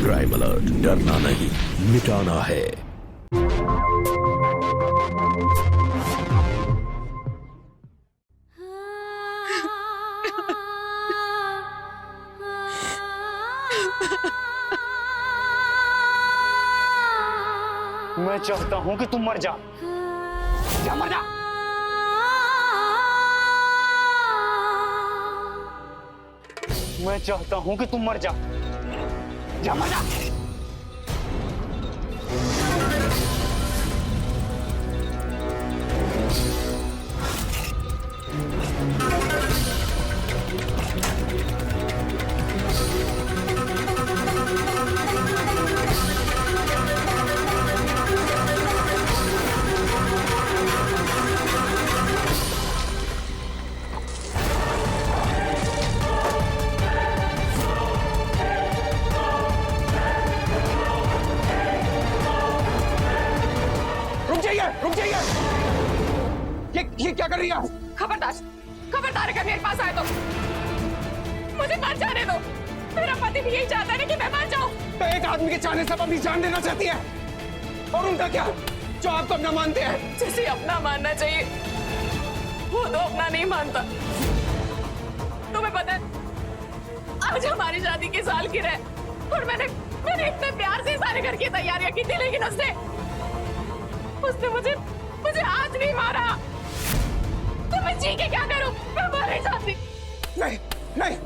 Crime alert, डरना नहीं मिटाना है। मैं चाहता हूं कि तुम मर जा। जा मर जा। मैं चाहता हूं कि तुम मर जा। जा मर जा। रुक जाइए। ये क्या कर रही है? खबरदार अगर मेरे पास आए तो मुझे मर जाने दो। मेरा पति भी यही चाहता है कि मैं मर जाऊं। तो एक आदमी के चाहने से अपनी जान देना चाहती है, और उनका क्या जो आपको अपना मानते हैं? जिसे अपना मानना चाहिए वो तो अपना नहीं मानता। तुम्हें पता है आज हमारी शादी की सालगिरह है और मैंने इतने प्यार से सारे घर की तैयारियां की थी, लेकिन उसने मुझे आज भी मारा। तो मैं जी के क्या करूं? मैं मर नहीं जाती। नहीं नहीं,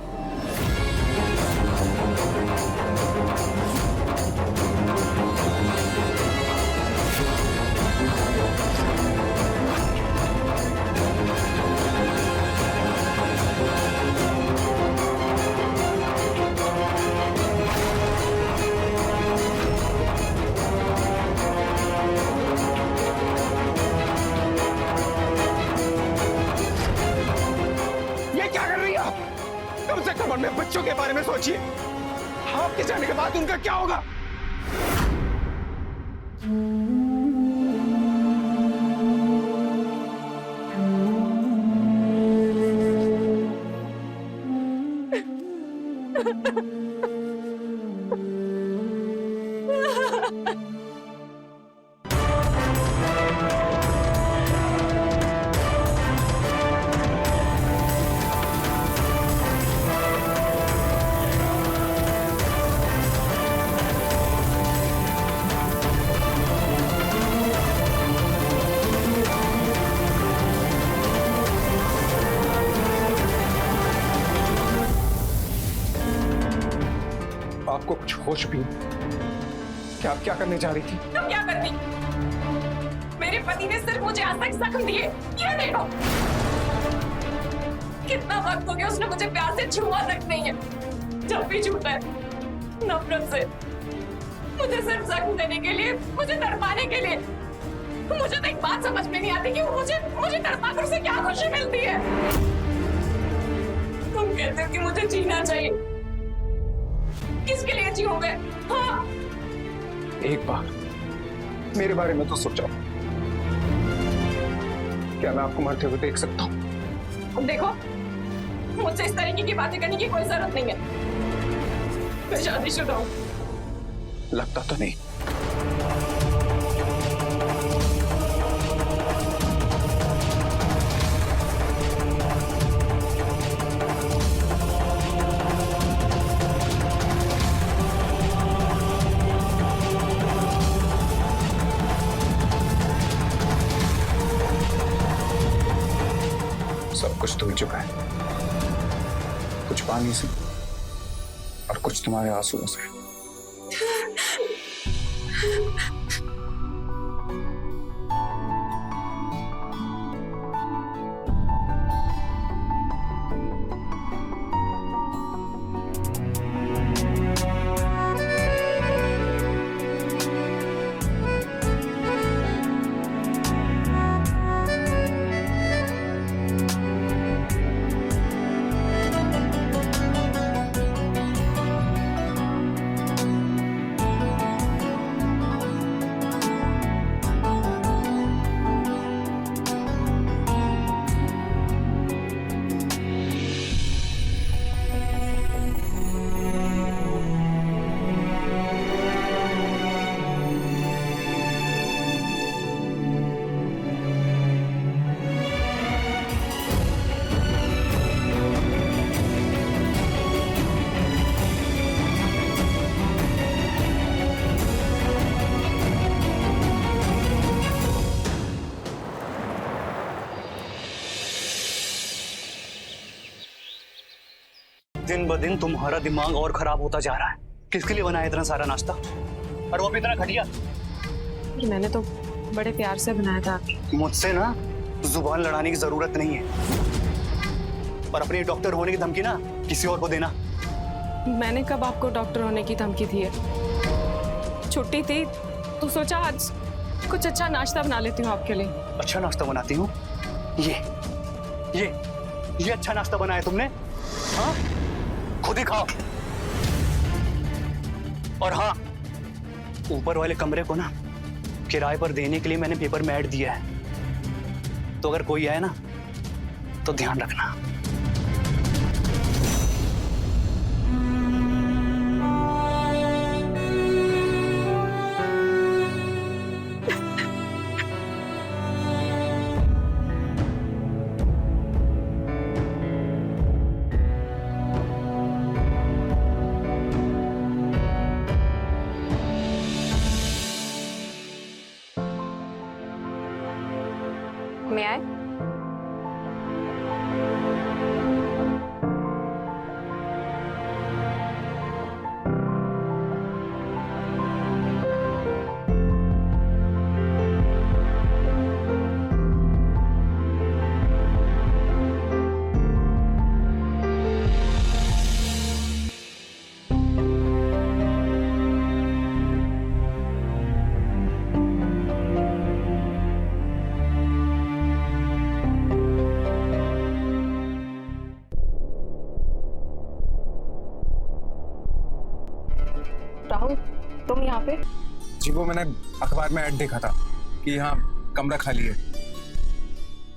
कम से कम अपने बच्चों के बारे में सोचिए। आपके जाने के बाद उनका क्या होगा? आपको कुछ होश भी क्या? आप क्या करने जा रही थी? तुम क्या करती? मेरे पति ने सिर्फ मुझे आज तक जख्म दिए। ये देखो कितना वक्त हो गया उसने मुझे प्यार से छुआ तक नहीं है। जब भी छूता है नफरत से, मुझे सिर्फ जख्म देने के लिए, मुझे तड़पाने के लिए। मुझे तो एक बात समझ में नहीं आती कि मुझे तड़पा कर उसे क्या खुशी मिलती है। तुम कहते हो कि मुझे जीना चाहिए, किसके लिए जीऊं मैं? हाँ? एक बार मेरे बारे में तो सोचो। क्या मैं आपको मरते हुए देख सकता हूँ? देखो मुझसे इस तरीके की बातें करने की कोई जरूरत नहीं है। मैं शादीशुदा हूँ। लगता तो नहीं। सब कुछ धुल चुका है, कुछ पानी से और कुछ तुम्हारे आंसुओं से। दिन ब दिन तुम्हारा दिमाग और खराब होता जा रहा है। किसके लिए बनाया इतना सारा नाश्ता, और वो भी इतना घटिया? मैंने तो बड़े प्यार से बनाया था। मुझसे ना जुबान लड़ाने की जरूरत नहीं है, और अपनी डॉक्टर होने की धमकी ना किसी और को देना। मैंने कब आपको डॉक्टर होने की धमकी दी है? छुट्टी थी तो सोचा आज कुछ अच्छा नाश्ता बना लेती हूँ आपके लिए। अच्छा नाश्ता बनाती हूँ? ये अच्छा नाश्ता बनाया तुमने? हाँ, खुद ही खाओ। और हाँ, ऊपर वाले कमरे को ना किराए पर देने के लिए मैंने पेपर में ऐड दिया है, तो अगर कोई आए ना तो ध्यान रखना। मैं आए? राहुल, तुम यहाँ पे? जी वो मैंने अखबार में ऐड देखा था कि यहाँ कमरा खाली है।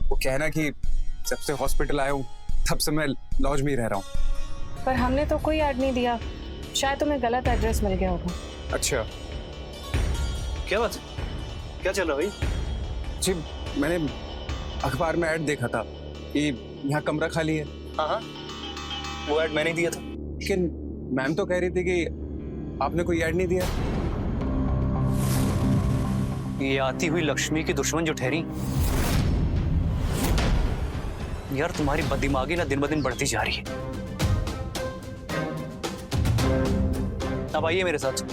वो कहना कि जब से हॉस्पिटल आया हूँ तब से मैं लॉज में ही रह रहा हूँ। पर हमने तो कोई ऐड नहीं दिया, शायद तुम्हें गलत एड्रेस मिल गया होगा। अच्छा, क्या बात है? क्या चल रहा है भाई? जी मैंने अखबार में ऐड देखा था कि यहाँ कमरा खाली है। हाँ, वो ऐड मैंने दिया था। लेकिन मैम तो कह रही थी कि आपने कोई ऐड नहीं दिया। ये आती हुई लक्ष्मी की दुश्मन जो ठहरी। यार तुम्हारी बददिमागी ना दिन ब दिन बढ़ती जा रही है। अब आइए मेरे साथ।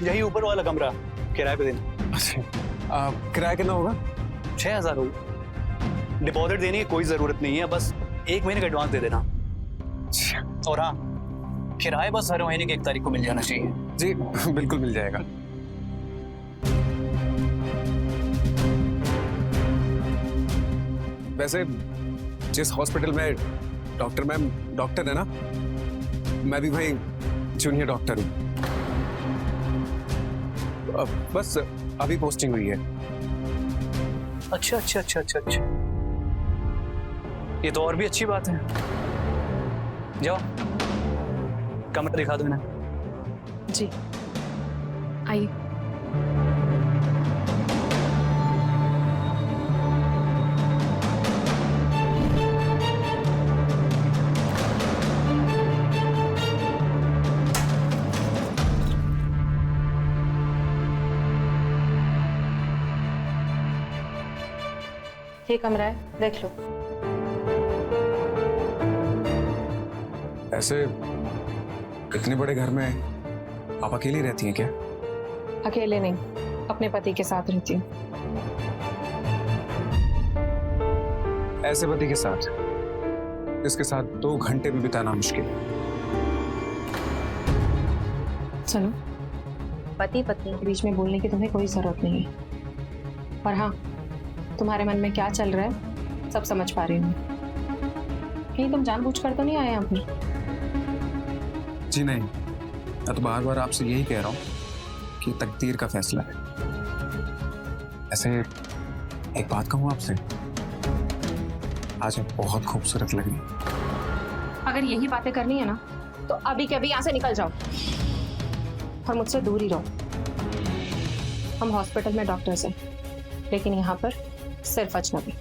यही ऊपर वाला कमरा किराए पे देना। अच्छा, किराया कितना होगा? 6,000 होगा। डिपॉजिट देने की कोई जरूरत नहीं है, बस 1 महीने का एडवांस दे देना। और हाँ, किराया बस हर महीने की 1 तारीख को मिल जाना चाहिए। जी बिल्कुल मिल जाएगा। वैसे जिस हॉस्पिटल में डॉक्टर मैम डॉक्टर है ना, मैं भी भाई जूनियर डॉक्टर हूँ। बस अभी पोस्टिंग हुई है। अच्छा अच्छा अच्छा अच्छा अच्छा, ये तो और भी अच्छी बात है। जाओ कमरा दिखा दो ना। जी आइए। ये कमरा है, देख लो। ऐसे इतने बड़े घर में आप अकेली रहती हैं क्या? अकेले नहीं, अपने पति के साथ रहती हूँ। ऐसे पति के साथ जिसके साथ 2 घंटे भी बिताना मुश्किल। सुनो, पति पत्नी के बीच में बोलने की तुम्हें कोई जरूरत नहीं है। और हाँ, तुम्हारे मन में क्या चल रहा है सब समझ पा रही हूँ। कहीं तुम जानबूझकर तो नहीं आए यहाँ पर? जी नहीं, मैं तो बार बार आपसे यही कह रहा हूँ कि तकदीर का फैसला है। ऐसे एक बात कहूँ आपसे, आज आप बहुत खूबसूरत लग रही हैं। अगर यही बातें करनी है ना तो अभी के अभी यहाँ से निकल जाओ और मुझसे दूर ही रहो। हम हॉस्पिटल में डॉक्टर्स हैं, लेकिन यहाँ पर सिर्फ अजनबी।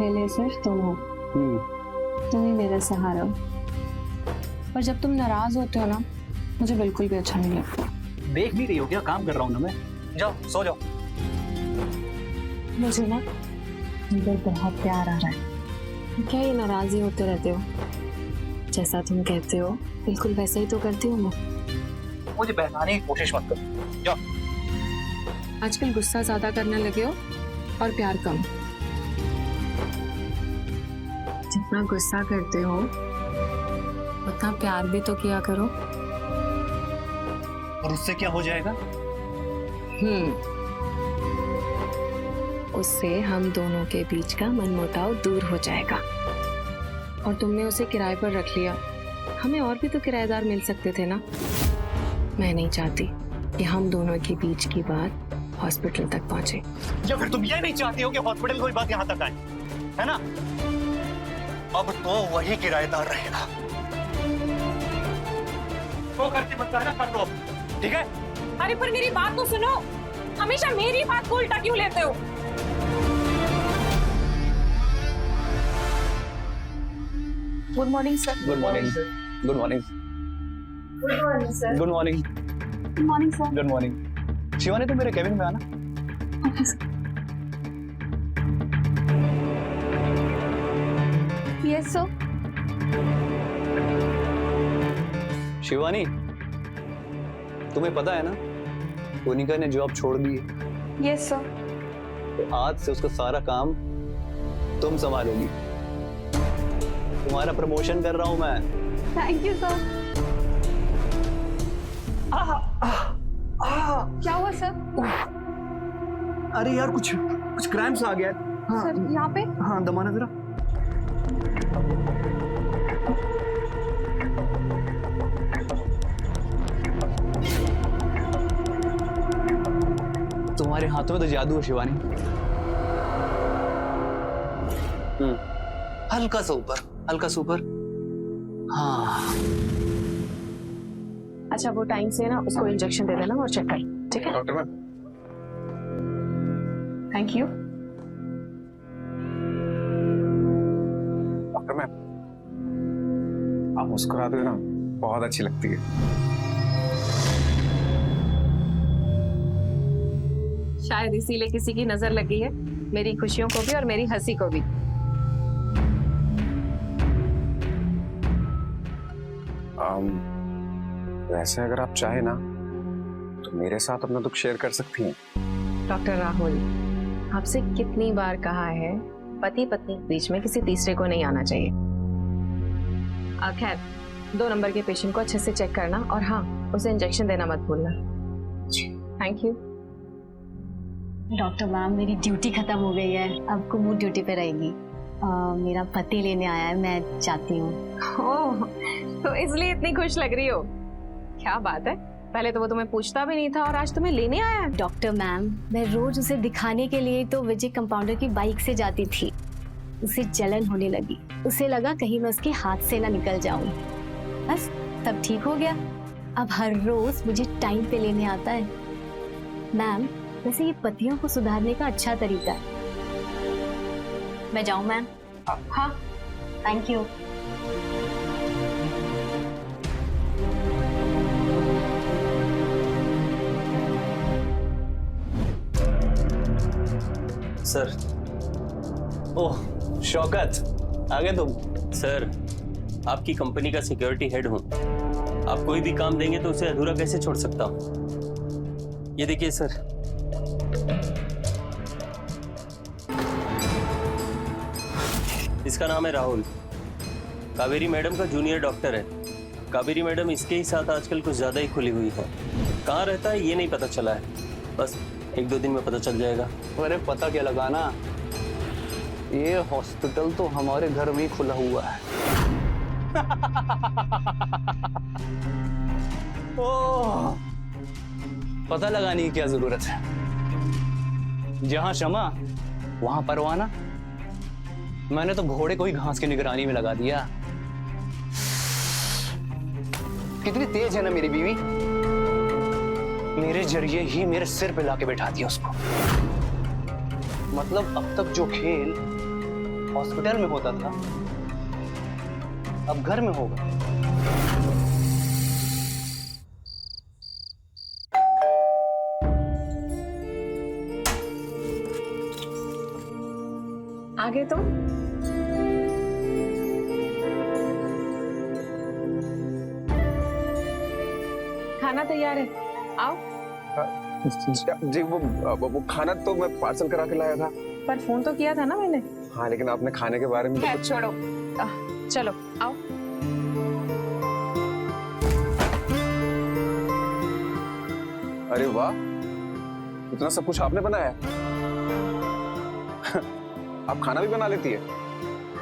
पहले सिर्फ तुम हो, तुम ही मेरा सहारा हो। पर जब तुम नाराज होते हो ना, मुझे बिल्कुल भी अच्छा नहीं लगता। देख नहीं रही हो क्या? काम कर रहा हूँ ना मैं। जाओ सो जाओ। मुझे ना अंदर बहुत प्यार आ रहा है। क्या ये नाराज ही होते रहते हो? जैसा तुम कहते हो बिल्कुल वैसा ही तो करती हूँ मैं। मुझे बहकाने की कोशिश मत करो। जाओ। आजकल गुस्सा ज्यादा करने लगे हो और प्यार कम। जितना गुस्सा करते हो उतना प्यार भी तो किया करो। और उससे क्या हो जाएगा? उससे हम दोनों के बीच का मनमुटाव दूर हो जाएगा। और तुमने उसे किराए पर रख लिया, हमें और भी तो किराएदार मिल सकते थे ना। मैं नहीं चाहती कि हम दोनों के बीच की बात हॉस्पिटल तक पहुंचे। या फिर तुम ये नहीं चाहती हो कि हॉस्पिटल कोई बात यहाँ तक आए, है ना? अब तो वही किराएदार रहेगा। वो करती मत करना, कर दो, ठीक है? अरे पर मेरी बात तो सुनो, हमेशा मेरी बात को उल्टा क्यों लेते हो? Good morning sir. Good morning. Good morning. Good morning sir. Good morning. Good morning sir. Good morning. Shivani, तुम मेरे केबिन में आना। Yes sir. शिवानी, तुम्हें पता है ना मोनिका ने जॉब छोड़ दी है। Yes sir. तो आज से उसका सारा काम तुम संभालोगी। तुम्हारा प्रमोशन कर रहा हूं मैं। Thank you sir. क्या हुआ सर? अरे यार, कुछ क्रैम्प्स आ गया। हाँ, सर यहाँ पे? हाँ, दमाना जरा। तुम्हारे हाथों में तो जादू है शिवानी। हल्का सा ऊपर, हल्का सा ऊपर। हाँ। अच्छा, वो टाइम से ना उसको इंजेक्शन दे देना और चेक कर, ठीक है? Doctor ma'am, thank you. Doctor ma'am, आप मुस्कुराते हो ना, बहुत अच्छी लगती है। शायद इसीलिए किसी की नजर लगी है, मेरी खुशियों को भी और मेरी हंसी को भी। वैसे अगर आप चाहे ना तो मेरे साथ अपना दुख शेयर कर सकती हैं। डॉक्टर राहुल, आपसे कितनी बार कहा है पति पत्नी के बीच में किसी तीसरे को नहीं आना चाहिए। खैर, 2 नंबर के पेशेंट को अच्छे से चेक करना और हाँ, उसे इंजेक्शन देना मत भूलना। Thank you. डॉक्टर मैम, मेरी ड्यूटी खत्म हो गई है, अब कुमू ड्यूटी पे रहेगी। मेरा पति लेने आया है, मैं जाती हूँ। ओह, तो इसलिए इतनी खुश लग रही हो? क्या बात है, पहले तो वो तुम्हें पूछता भी नहीं था और आज तुम्हें लेने आया है। डॉक्टर मैम, मैं रोज उसे दिखाने के लिए तो विजय कंपाउंडर की बाइक से जाती थी। उसे जलन होने लगी, उसे लगा कहीं मैं उसके हाथ से ना निकल जाऊं। बस तब ठीक हो गया। अब हर रोज मुझे टाइम पे लेने आता है। मैम, वैसे ये पतियों को सुधारने का अच्छा तरीका है। मैं जाऊं मैम? हाँ, थैंक यू। सर। ओह शौकत, आ गए तुम? सर, आपकी कंपनी का सिक्योरिटी हेड हूं। आप कोई भी काम देंगे तो उसे अधूरा कैसे छोड़ सकता हूं? ये देखिए सर, इसका नाम है राहुल। कावेरी मैडम का जूनियर डॉक्टर है। कावेरी मैडम इसके ही साथ आजकल कुछ ज्यादा ही खुली हुई है। कहाँ रहता है ये नहीं पता चला है, बस 1-2 दिन में पता चल जाएगा। अरे पता क्या लगाना, ये हॉस्पिटल तो हमारे घर में ही खुला हुआ है। ओह, पता लगाने की क्या जरूरत है? जहां क्षमा वहां परवाना। मैंने तो घोड़े को ही घास की निगरानी में लगा दिया। कितनी तेज है ना मेरी बीवी, मेरे जरिए ही मेरे सिर पे लाके बैठा दिया उसको। मतलब अब तक जो खेल हॉस्पिटल में होता था, अब घर में होगा। आगे तो खाना तैयार है, आओ। जी वो खाना तो मैं पार्सल करा के लाया था। पर फोन तो किया था ना मैंने। हाँ, लेकिन आपने खाने के बारे में तो खैर कुछ... छोड़ो, चलो आओ। अरे वाह, इतना सब कुछ आपने बनाया है? आप खाना भी बना लेती है?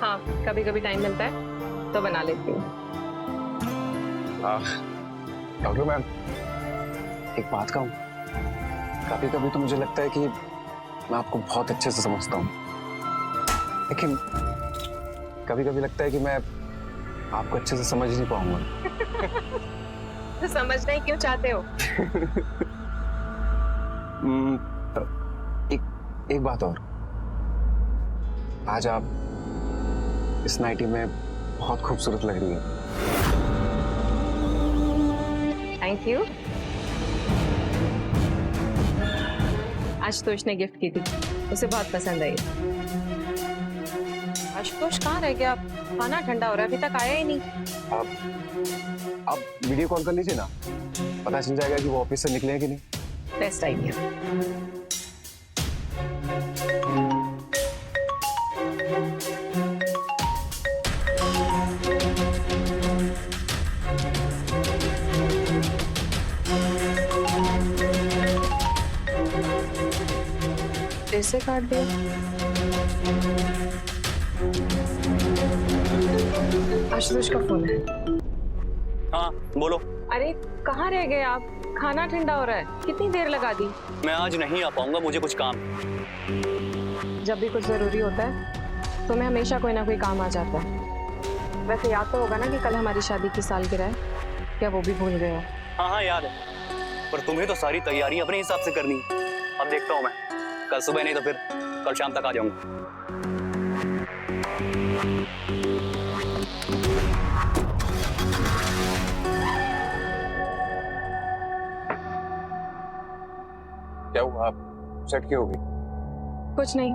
हाँ, कभी कभी टाइम मिलता है तो बना लेती हूँ। डॉक्टर मैम, एक बात कहूँ, कभी कभी तो मुझे लगता है कि मैं आपको बहुत अच्छे से समझता हूँ, लेकिन कभी कभी लगता है कि मैं आपको अच्छे से समझ नहीं पाऊंगा। तो समझना ही क्यों चाहते हो? एक बात और, आज आप इस नाइटी में बहुत खूबसूरत लग रही है। Thank you. आशुतोष ने गिफ्ट की थी, उसे बहुत पसंद आई। आशुतोष कहाँ रह गया? खाना ठंडा हो रहा है, अभी तक आया ही नहीं। आप वीडियो कॉल कर लीजिए ना, पता चल जाएगा कि वो ऑफिस से निकले हैं कि नहीं। Best idea. ऐसे काट दिया। आशुतोष का फोन है। हाँ बोलो। अरे कहाँ रह गए आप? खाना ठंडा हो रहा है, कितनी देर लगा दी? मैं आज नहीं आ पाऊंगा, मुझे कुछ काम। जब भी कुछ जरूरी होता है तो मैं हमेशा कोई ना कोई काम आ जाता है। वैसे याद तो होगा ना कि कल हमारी शादी की सालगिरह है, क्या वो भी भूल गए हो? हाँ हाँ याद है, पर तुम्हें तो सारी तैयारी अपने हिसाब से करनी है। अब देखता हूँ मैं, कल सुबह नहीं तो फिर कल शाम तक आ जाऊंगा। क्या हुआ, आप सेट क्यों हो गई? कुछ नहीं,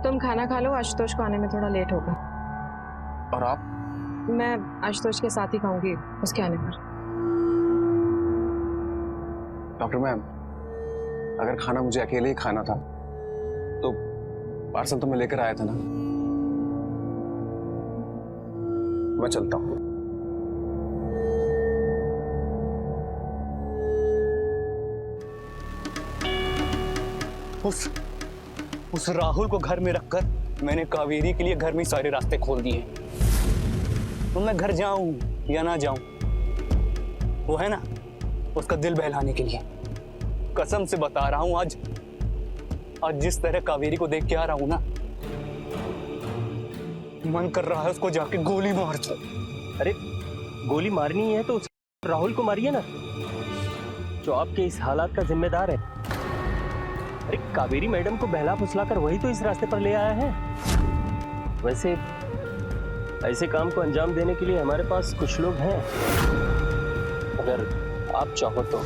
तुम खाना खा लो, आशुतोष को आने में थोड़ा लेट होगा। और आप? मैं आशुतोष के साथ ही खाऊंगी उसके आने पर। डॉक्टर मैम, अगर खाना मुझे अकेले ही खाना था तो पार्सल तो मैं लेकर आया था ना। मैं चलता हूँ। उस राहुल को घर में रखकर मैंने कावेरी के लिए घर में सारे रास्ते खोल दिए। तो मैं घर जाऊं या ना जाऊं, वो है ना उसका दिल बहलाने के लिए। कसम से बता रहा हूं, आज जिस तरह कावेरी को देख के आ रहा हूं ना, मन कर रहा है उसको जाके गोली मार दूं। अरे गोली मारनी है तो राहुल को मारिए ना, जो आपके इस हालात का जिम्मेदार है। अरे कावेरी मैडम को बहला फुसला कर वही तो इस रास्ते पर ले आया है। वैसे ऐसे काम को अंजाम देने के लिए हमारे पास कुछ लोग हैं, अगर आप चाहो तो।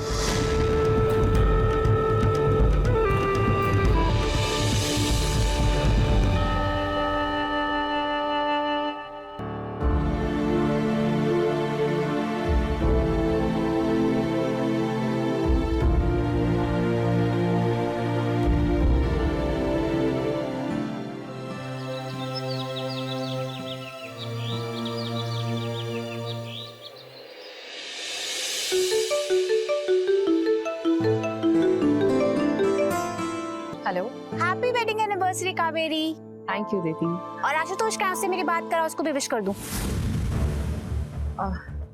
Hello. Happy wedding anniversary Kaveri. Thank you दीदी। और आशुतोष का से मेरी बात करा, उसको भी विश कर दूं।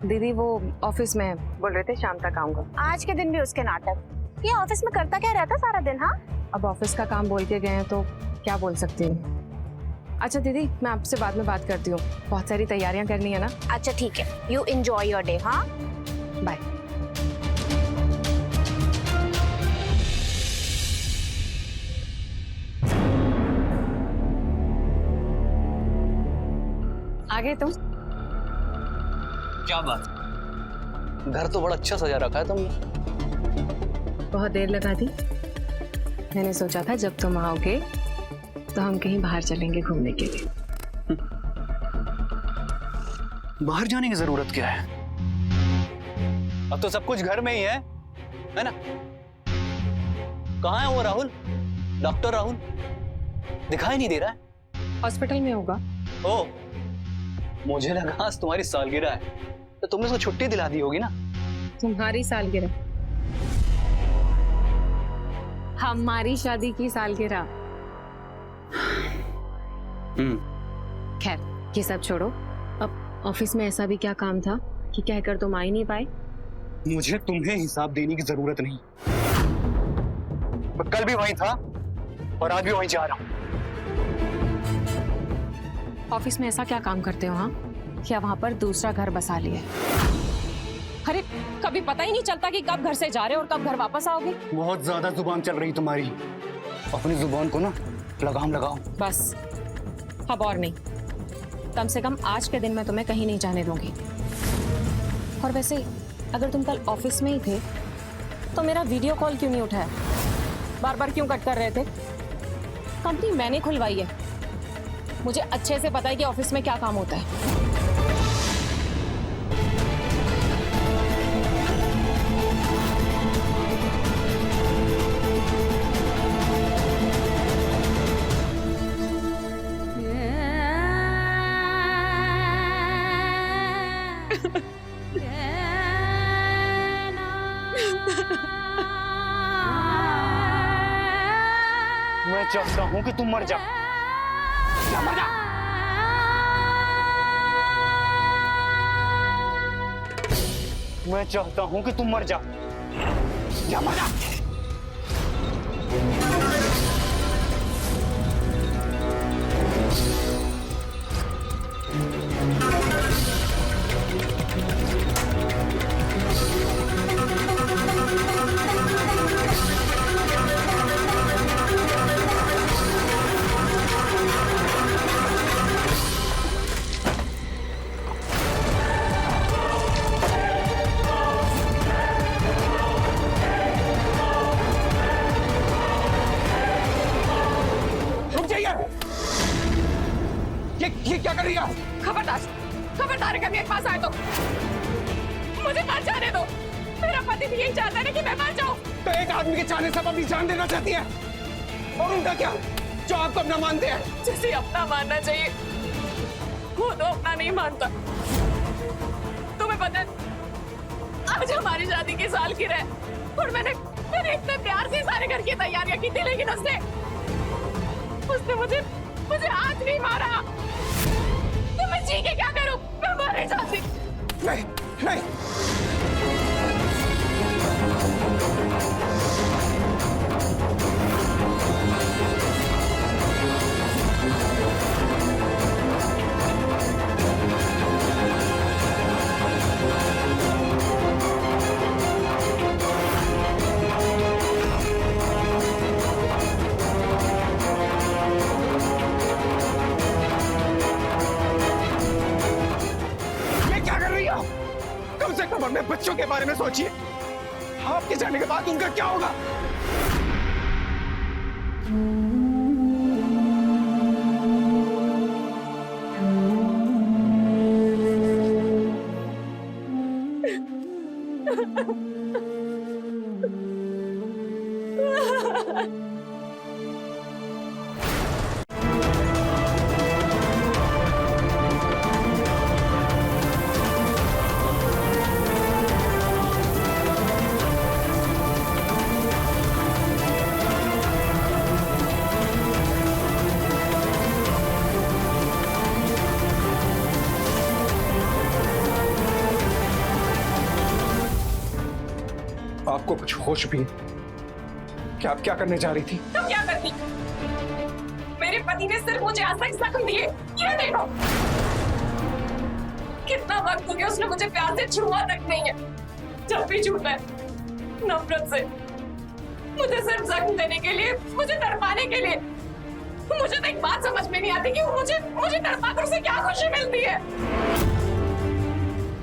दीदी वो ऑफिस में बोल रहे थे शाम तक आऊंगा। आज के दिन भी उसके नाटक। ये ऑफिस में करता क्या रहता सारा दिन? हाँ, अब ऑफिस का काम बोल के गए हैं तो क्या बोल सकती हूँ। अच्छा दीदी, मैं आपसे बाद में बात करती हूँ, बहुत सारी तैयारियां करनी है ना। अच्छा ठीक है, यू एंजॉय योर डे। हाँ बाय। आ गए तुम। क्या बात, घर तो बड़ा अच्छा सजा रखा है तुमने। बहुत देर लगा दी। मैंने सोचा था जब तुम आओगे तो हम कहीं बाहर चलेंगे घूमने के लिए। बाहर जाने की जरूरत क्या है, अब तो सब कुछ घर में ही है ना? कहाँ है वो राहुल, डॉक्टर राहुल? दिखाई नहीं दे रहा है। हॉस्पिटल में होगा। ओ, मुझे लगा आज तुम्हारी सालगिरह है तो तुमने उसको छुट्टी दिला दी होगी ना। तुम्हारी सालगिरह? हमारी शादी की सालगिरह। खैर ये सब छोड़ो, अब ऑफिस में ऐसा भी क्या काम था कि कहकर तुम आ ही नहीं पाए? मुझे तुम्हें हिसाब देने की जरूरत नहीं। मैं कल भी वहीं था और आज भी वहीं जा रहा हूं। ऑफिस में ऐसा क्या काम करते हो हाँ, क्या वहां पर दूसरा घर बसा लिया? अरे कभी पता ही नहीं चलता कि कब घर से जा रहे हो और कब घर वापस आओगे। बहुत ज्यादा जुबान चल रही तुम्हारी, अपनी जुबान को ना लगाम लगाओ। बस अब और नहीं, कम से कम आज के दिन मैं तुम्हें कहीं नहीं जाने दूंगी। और वैसे अगर तुम कल ऑफिस में ही थे तो मेरा वीडियो कॉल क्यों नहीं उठाया? बार बार क्यों कट कर रहे थे? कंपनी मैंने खुलवाई है, मुझे अच्छे से पता है कि ऑफिस में क्या काम होता है। मैं चाहता हूं कि तुम मर जा। मर जा। मैं चाहता हूं कि तुम मर जा। मर जा। ये क्या कर रही है? खबरदार, खबरदार कभी मेरे पास आए तो मुझे मर जाने दो। मेरा पति भी यही चाहता है ना कि मैं मर जाऊं। तो एक आदमी के चाहने से आप अपनी जान देना चाहती है, और उनका क्या जो आपको अपना मानते हैं? जिसे अपना मानना चाहिए वो तो अपना नहीं मानता। तुम्हें पता है आज हमारी शादी की सालगिरह है और मैंने इतने प्यार से सारे घर की तैयारियां की थी, लेकिन उसने मुझे आज नहीं मारा। तो मैं जी के क्या करूं? मैं मर जाती। नहीं नहीं, कम से कम अपने बच्चों के बारे में सोचिए। आपके जाने के बाद उनका क्या होगा? आपको कुछ होश भी कि आप क्या करने जा रही थी? तुम क्या करती? मेरे पति ने सिर्फ मुझे आज तक जख्म दिए। ये देखो कितना वक्त हो गया उसने मुझे प्यार से छुआ तक नहीं है। जब भी छूता है नफरत से, मुझे सिर्फ जख्म देने के लिए, मुझे तड़पाने के लिए। मुझे तो एक बात समझ में नहीं आती कि मुझे मुझे तड़पाकर उसे क्या खुशी मिलती है।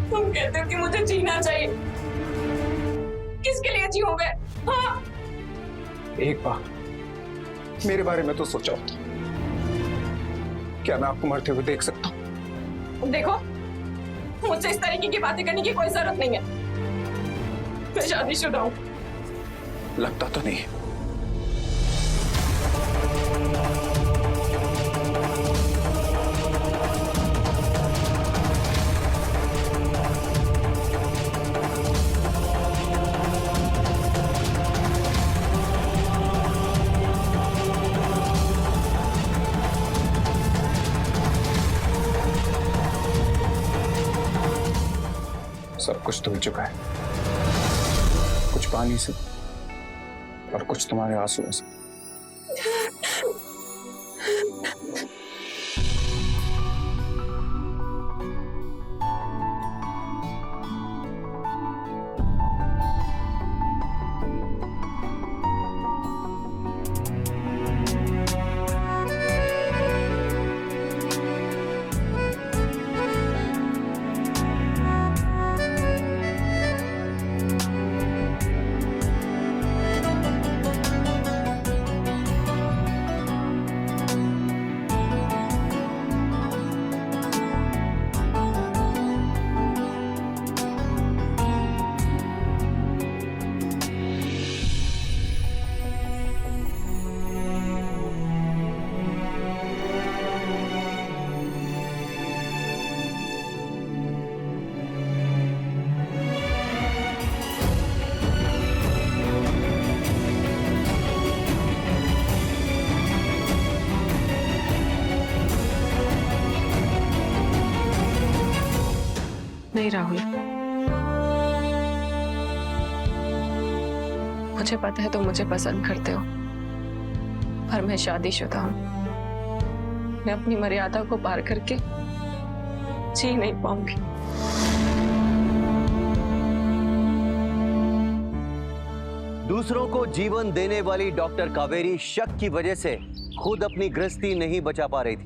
तुम कहते हो कि मुझे जीना चाहिए, किसके लिए जीऊं मैं? हाँ? एक बार मेरे बारे में तो सोचा होता, क्या मैं आपको मरते हुए देख सकता हूँ? देखो, मुझसे इस तरीके की बातें करने की कोई जरूरत नहीं है। मैं शादीशुदा हूँ। लगता तो नहीं। सब कुछ धुल चुका है, कुछ पानी से और कुछ तुम्हारे आंसुओं से। नहीं राहुल, मुझे पता है तुम मुझे पसंद करते हो, पर मैं शादीशुदा हूँ। मैं अपनी मर्यादा को पार करके जी नहीं पाऊंगी। दूसरों को जीवन देने वाली डॉक्टर कावेरी शक की वजह से खुद अपनी गृहस्थी नहीं बचा पा रही थी।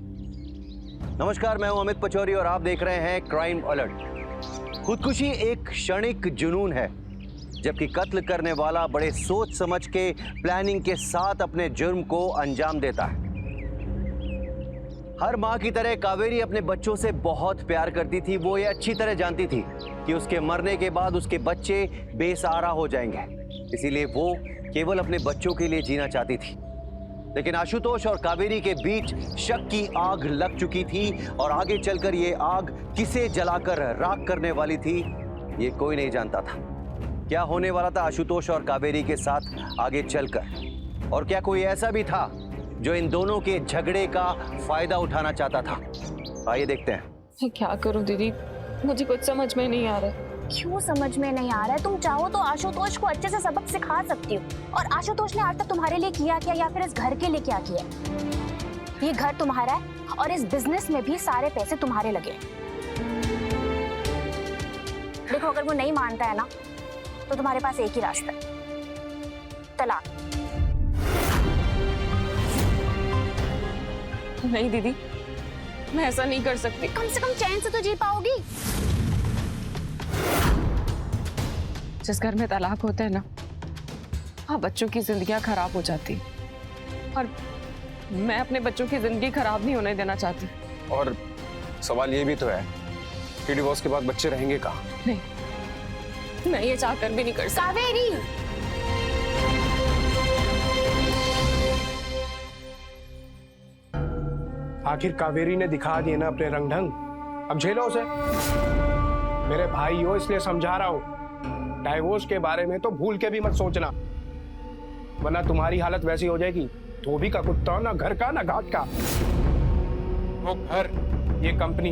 नमस्कार, मैं हूं अमित पचौरी और आप देख रहे हैं क्राइम अलर्ट। खुदकुशी एक क्षणिक जुनून है, जबकि कत्ल करने वाला बड़े सोच समझ के प्लानिंग के साथ अपने जुर्म को अंजाम देता है। हर माँ की तरह कावेरी अपने बच्चों से बहुत प्यार करती थी। वो ये अच्छी तरह जानती थी कि उसके मरने के बाद उसके बच्चे बेसहारा हो जाएंगे, इसीलिए वो केवल अपने बच्चों के लिए जीना चाहती थी। लेकिन आशुतोष और कावेरी के बीच शक की आग लग चुकी थी और आगे चलकर ये आग किसे जलाकर राख करने वाली थी, ये कोई नहीं जानता था। क्या होने वाला था आशुतोष और कावेरी के साथ आगे चलकर, और क्या कोई ऐसा भी था जो इन दोनों के झगड़े का फायदा उठाना चाहता था? आइए देखते हैं। मैं क्या करूं दीदी, मुझे कुछ समझ में नहीं आ रहा। क्यों समझ में नहीं आ रहा है? तुम चाहो तो आशुतोष को अच्छे से सबक सिखा सकती हो। और आशुतोष ने आज तक तुम्हारे लिए किया क्या, या फिर इस घर के लिए क्या किया? ये घर तुम्हारा है और इस बिजनेस में भी सारे पैसे तुम्हारे लगे। देखो, अगर वो नहीं मानता है ना, तो तुम्हारे पास एक ही रास्ता है, तलाक। नहीं दीदी, मैं ऐसा नहीं कर सकती। कम से कम चैन से तो जी पाओगी। जिस घर में तलाक होता है ना, वहाँ बच्चों की जिंदगियां खराब हो जाती, और मैं अपने बच्चों की जिंदगी खराब नहीं होने देना चाहती। और सवाल ये भी तो है कि डिवोर्स के बाद बच्चे रहेंगे कहाँ? नहीं, मैं ये चाहकर भी नहीं कर सकती। कावेरी, आखिर कावेरी ने दिखा दिए ना अपने रंग ढंग, अब झेलो उसे। मेरे भाई हो इसलिए समझा रहा हूं, डाइवोर्स के बारे में तो भूल के भी मत सोचना, वरना तुम्हारी हालत वैसी हो जाएगी, धोबी का कुत्ता, ना घर का ना घाट का। वो घर, ये कंपनी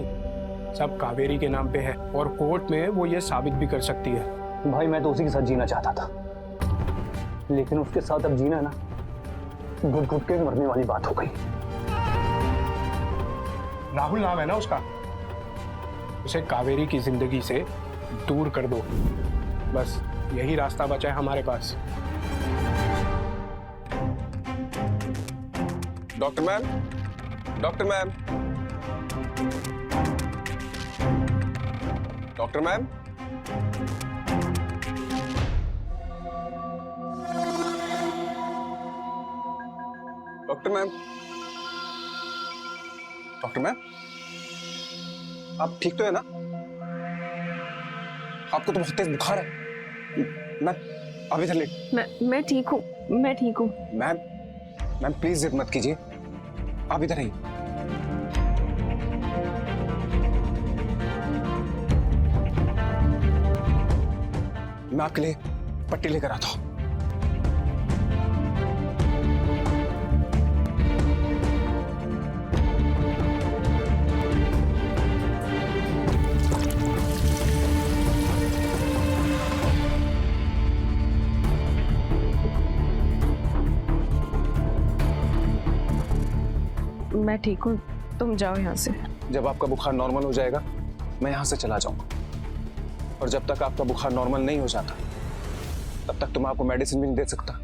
सब कावेरी के नाम पे है, और कोर्ट में वो ये साबित भी कर सकती है। भाई मैं तो उसी के साथ जीना चाहता था, लेकिन उसके साथ अब जीना ना घुट घुट के मरने वाली बात हो गई। राहुल नाम है ना उसका, उसे कावेरी की जिंदगी से दूर कर दो, बस यही रास्ता बचा है हमारे पास। Doctor ma'am, doctor ma'am, doctor ma'am, doctor ma'am, doctor ma'am, आप ठीक तो है ना? आपको तो बहुत तेज बुखार है। मैम आप इधर लेट। मैं ठीक हूँ, मैं ठीक हूँ। मैम, मैम प्लीज जिद मत कीजिए, आप इधर आइए। मैं आपके लिए पट्टी लेकर आता हूं। मैं ठीक हूँ, तुम जाओ यहाँ से। जब आपका बुखार नॉर्मल हो जाएगा मैं यहां से चला जाऊंगा, और जब तक आपका बुखार नॉर्मल नहीं हो जाता तब तक तो मैं आपको मेडिसिन भी नहीं दे सकता।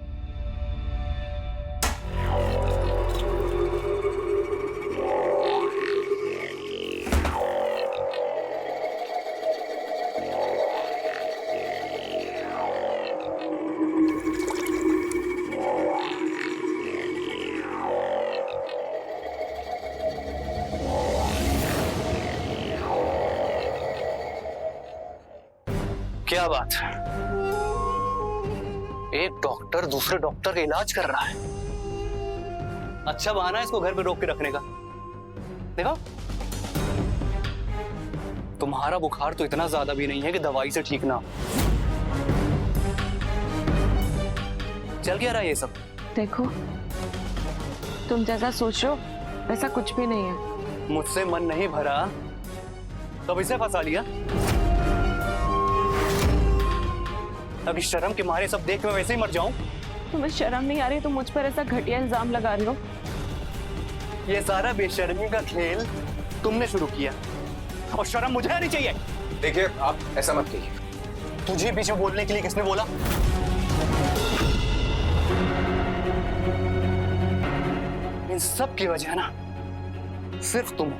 क्या बात है, एक डॉक्टर दूसरे डॉक्टर का इलाज कर रहा है। अच्छा बहाना है इसको घर पे रोक के रखने का। देखो तुम्हारा बुखार तो इतना ज्यादा भी नहीं है कि दवाई से ठीक ना हो। चल क्या रहा है ये सब? देखो तुम जैसा सोच रहे हो वैसा कुछ भी नहीं है। मुझसे मन नहीं भरा तब इसे फंसा लिया। अभी शर्म के मारे सब देख मैं वैसे ही मर जाऊं। तुम्हें शर्म नहीं आ रही? तुम मुझ पर ऐसा घटिया इल्जाम लगा रही हो। ये सारा बेशर्मी का खेल तुमने शुरू किया और शर्म मुझे आनी चाहिए। देखिए आप ऐसा मत कहिए। तुझे पीछे बोलने के लिए किसने बोला? इन सब की वजह ना सिर्फ तुम हो।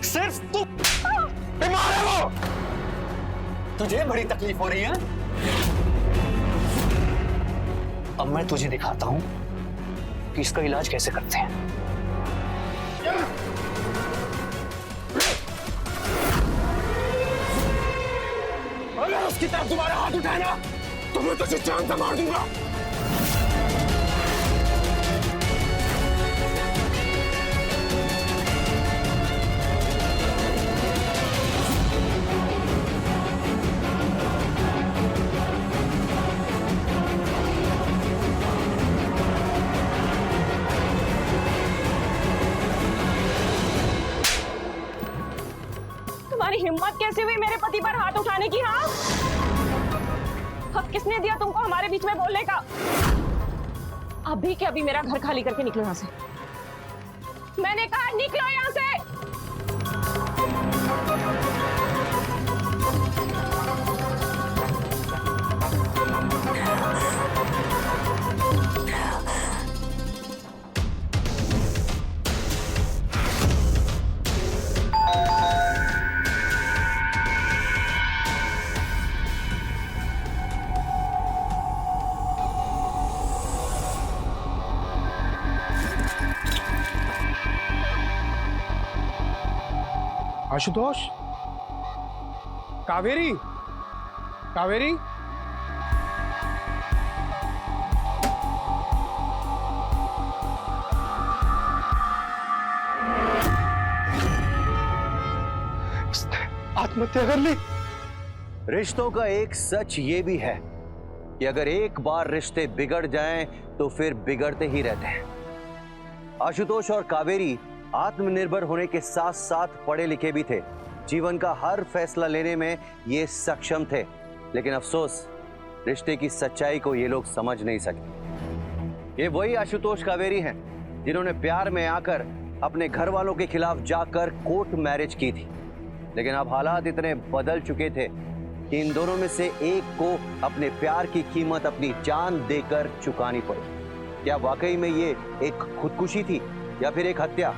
सिर्फ तुम बीमार है वो। तुझे बड़ी तकलीफ हो रही है। अब मैं तुझे दिखाता हूं कि इसका इलाज कैसे करते हैं। अगर उसकी तरफ दोबारा हाथ उठाना तो मैं तुझे जान से मार दूंगा। तुम्हारी हिम्मत कैसे हुई मेरे पति पर हाथ उठाने की? हाँ, हक किसने दिया तुमको हमारे बीच में बोलने का? अभी के अभी मेरा घर खाली करके निकलो यहाँ से। मैंने कहा निकलो यहाँ से। आशुतोष, कावेरी, कावेरी, आत्महत्या कर ली। रिश्तों का एक सच ये भी है कि अगर एक बार रिश्ते बिगड़ जाएं तो फिर बिगड़ते ही रहते हैं। आशुतोष और कावेरी आत्मनिर्भर होने के साथ साथ पढ़े लिखे भी थे। जीवन का हर फैसला लेने में ये सक्षम थे, लेकिन अफसोस रिश्ते की सच्चाई को ये लोग समझ नहीं सके। ये वही आशुतोष कावेरी हैं जिन्होंने प्यार में आकर अपने घर वालों के खिलाफ जाकर कोर्ट मैरिज की थी, लेकिन अब हालात इतने बदल चुके थे कि इन दोनों में से एक को अपने प्यार की कीमत अपनी जान देकर चुकानी पड़ी। क्या वाकई में ये एक खुदकुशी थी या फिर एक हत्या?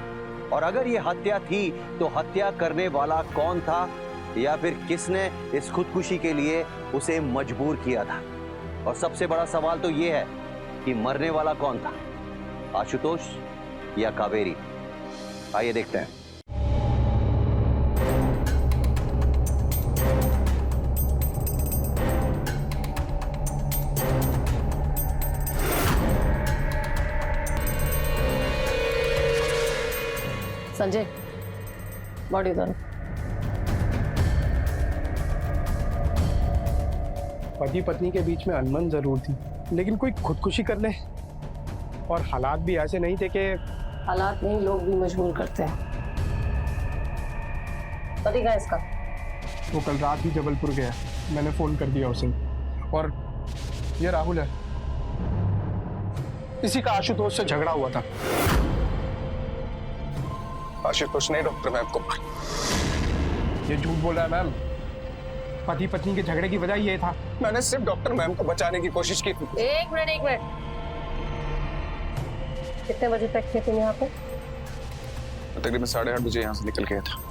और अगर ये हत्या थी तो हत्या करने वाला कौन था, या फिर किसने इस खुदकुशी के लिए उसे मजबूर किया था? और सबसे बड़ा सवाल तो ये है कि मरने वाला कौन था, आशुतोष या कावेरी? आइए देखते हैं। संजय, बॉडी दो। पति पत्नी के बीच में अनबन जरूर थी, लेकिन कोई खुदकुशी कर ले, और हालात भी ऐसे नहीं थे कि हालात नहीं, लोग भी मजबूर करते हैं। पति का इसका वो कल रात ही जबलपुर गया। मैंने फोन कर दिया उसे, और ये राहुल है, इसी का आशुतोष से झगड़ा हुआ था। आशुतोष ने डॉक्टर मैम को ये झूठ बोला है मैम। पति पत्नी के झगड़े की वजह ये था, मैंने सिर्फ डॉक्टर मैम को बचाने की कोशिश की थी। एक मिनट। कितने बजे तक थे तुम यहाँ पे? तकरीबन 8:30 बजे यहाँ से निकल गया था।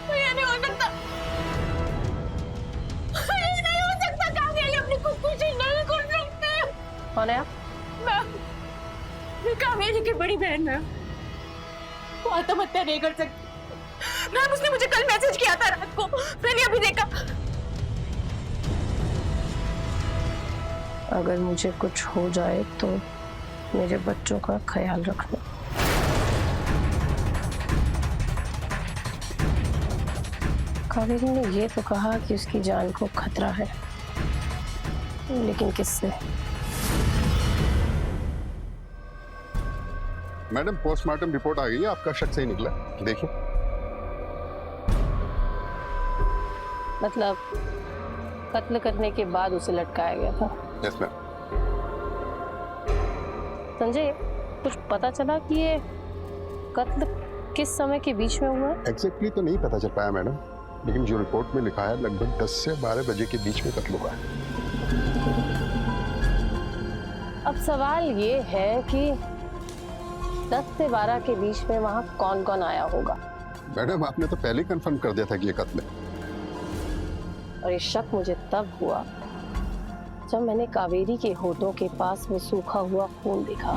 ये नहीं हो सकता, ये नहीं हो सकता। कावेरी अपनी खुदकुशी नहीं कर सकते। कौन है आप? मैं कावेरी की बड़ी बहन है। वो आत्महत्या नहीं कर सकती मैम। उसने मुझे कल मैसेज किया था रात को, मैंने अभी देखा। अगर मुझे कुछ हो जाए तो मेरे बच्चों का ख्याल रखना। कावेरी ने ये तो कहा कि उसकी जान को खतरा है, लेकिन किससे? मैडम, पोस्टमार्टम रिपोर्ट आ गई है, आपका शक सही निकला। देखिए। मतलब कत्ल करने के बाद उसे लटकाया गया था? Yes ma'am. संजय, कुछ पता चला कि ये कत्ल किस समय के बीच में हुआ है? एग्जैक्टली तो नहीं पता चल पाया मैडम, लेकिन जो रिपोर्ट में लिखा है लगभग 10 से 12 बजे के बीच में कत्ल हुआ है। अब सवाल ये है कि 10 से 12 के बीच में वहां कौन कौन आया होगा? मैडम, आपने तो पहले ही कंफर्म कर दिया था कि ये कत्ल है। और ये शक मुझे तब हुआ जब मैंने कावेरी के होठों के पास वो सूखा हुआ खून देखा।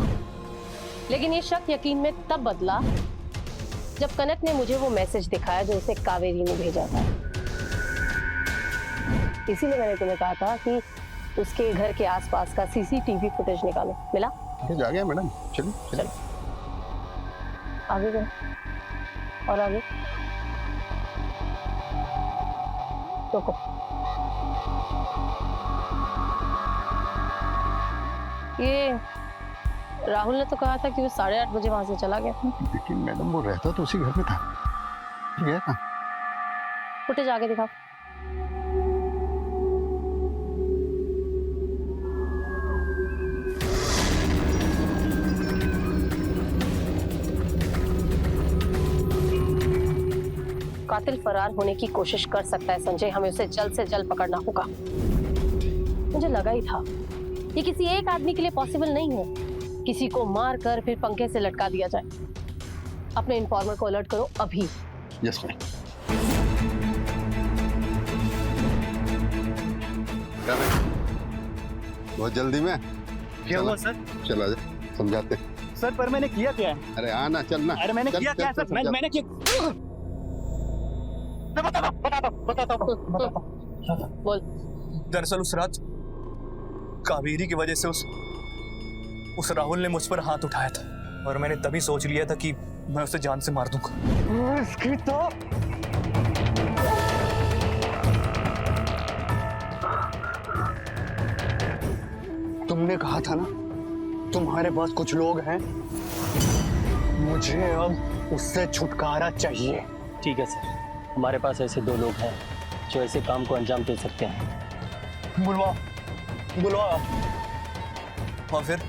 लेकिन ये शक यकीन में तब बदला जब कनक ने मुझे वो मैसेज दिखाया जो उसे कावेरी ने भेजा था। इसीलिए मैंने तुम्हें कहा था कि उसके घर के आसपास का सीसीटीवी फुटेज निकालो। मिला? आ गया मैडम, चलिए चलिए। आगे गए और आगे। रुको। ये राहुल ने तो कहा था कि वो 8:30 बजे वहां से चला गया था। लेकिन मैडम, वो रहता तो उसी घर में था। गया था। फुटेज आगे दिखाओ। कातिल फरार होने की कोशिश कर सकता है संजय, हमें उसे जल्द से जल्द पकड़ना होगा। मुझे लगा ही था ये किसी एक आदमी के लिए पॉसिबल नहीं है। किसी को मार कर फिर पंखे से लटका दिया जाए। अपने इन्फॉर्मर को अलर्ट करो अभी। Yes ma'am. बहुत जल्दी में क्या हुआ सर? चला जा, समझाते। सर पर मैंने किया क्या है? अरे आना, चलना। अरे मैंने किया क्या है सर? मैंने किया। बताता हूँ। बोल। दरअसल उस रात कावेरी की वजह से उस राहुल ने मुझ पर हाथ उठाया था, और मैंने तभी सोच लिया था कि मैं उसे जान से मार दूंगा। इसकी तो तुमने कहा था ना तुम्हारे पास कुछ लोग हैं, मुझे अब उससे छुटकारा चाहिए। ठीक है सर, हमारे पास ऐसे 2 लोग हैं जो ऐसे काम को अंजाम दे सकते हैं। बुलवा। और फिर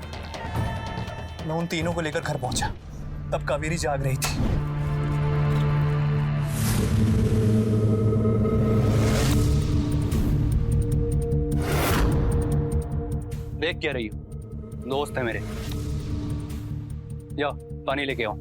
मैं उन तीनों को लेकर घर पहुंचा। तब कावेरी जाग रही थी। देख क्या रही हो? दोस्त है मेरे। जाओ पानी लेके आओ।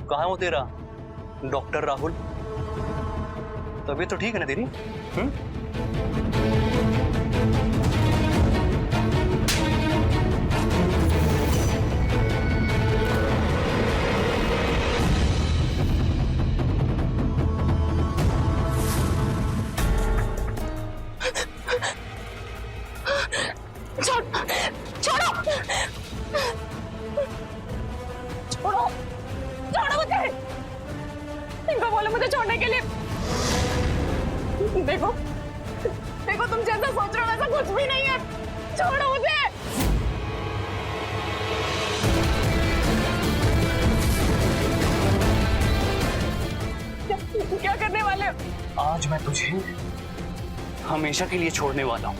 कहाँ हो तेरा डॉक्टर राहुल? तबीयत तो ठीक है ना तेरी? छोड़ो मुझे। इनको बोलो मुझे छोड़ने के लिए। देखो तुम जैसा सोच रहे हो वैसा कुछ भी नहीं है। छोड़ो मुझे। क्या करने वाले हो? आज मैं तुझे हमेशा के लिए छोड़ने वाला हूं।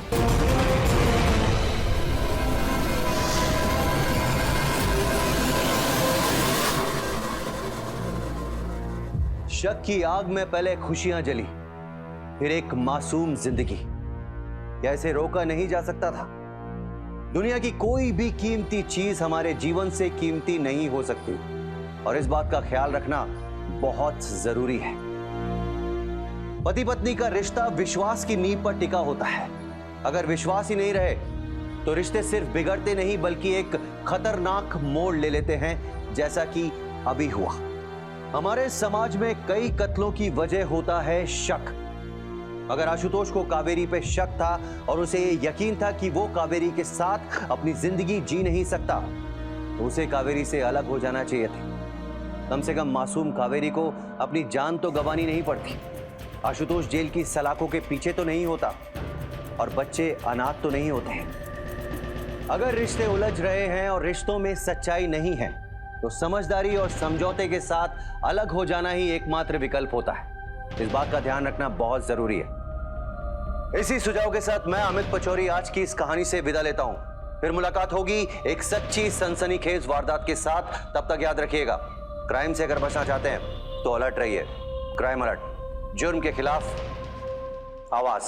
शक की आग में पहले खुशियां जली, फिर एक मासूम जिंदगी। क्या इसे रोका नहीं जा सकता था? दुनिया की कोई भी कीमती चीज हमारे जीवन से कीमती नहीं हो सकती, और इस बात का ख्याल रखना बहुत जरूरी है। पति पत्नी का रिश्ता विश्वास की नींव पर टिका होता है। अगर विश्वास ही नहीं रहे तो रिश्ते सिर्फ बिगड़ते नहीं बल्कि एक खतरनाक मोड़ ले लेते हैं, जैसा कि अभी हुआ। हमारे समाज में कई कत्लों की वजह होता है शक। अगर आशुतोष को कावेरी पे शक था और उसे ये यकीन था कि वो कावेरी के साथ अपनी जिंदगी जी नहीं सकता, तो उसे कावेरी से अलग हो जाना चाहिए था। कम से कम मासूम कावेरी को अपनी जान तो गंवानी नहीं पड़ती। आशुतोष जेल की सलाखों के पीछे तो नहीं होता, और बच्चे अनाथ तो नहीं होते हैं। अगर रिश्ते उलझ रहे हैं और रिश्तों में सच्चाई नहीं है, तो समझदारी और समझौते के साथ अलग हो जाना ही एकमात्र विकल्प होता है। इस बात का ध्यान रखना बहुत जरूरी है। इसी सुझाव के साथ मैं अमित पचौरी आज की इस कहानी से विदा लेता हूं। फिर मुलाकात होगी एक सच्ची सनसनीखेज वारदात के साथ। तब तक याद रखिएगा, क्राइम से अगर बचना चाहते हैं तो अलर्ट रहिए। क्राइम अलर्ट, जुर्म के खिलाफ आवाज।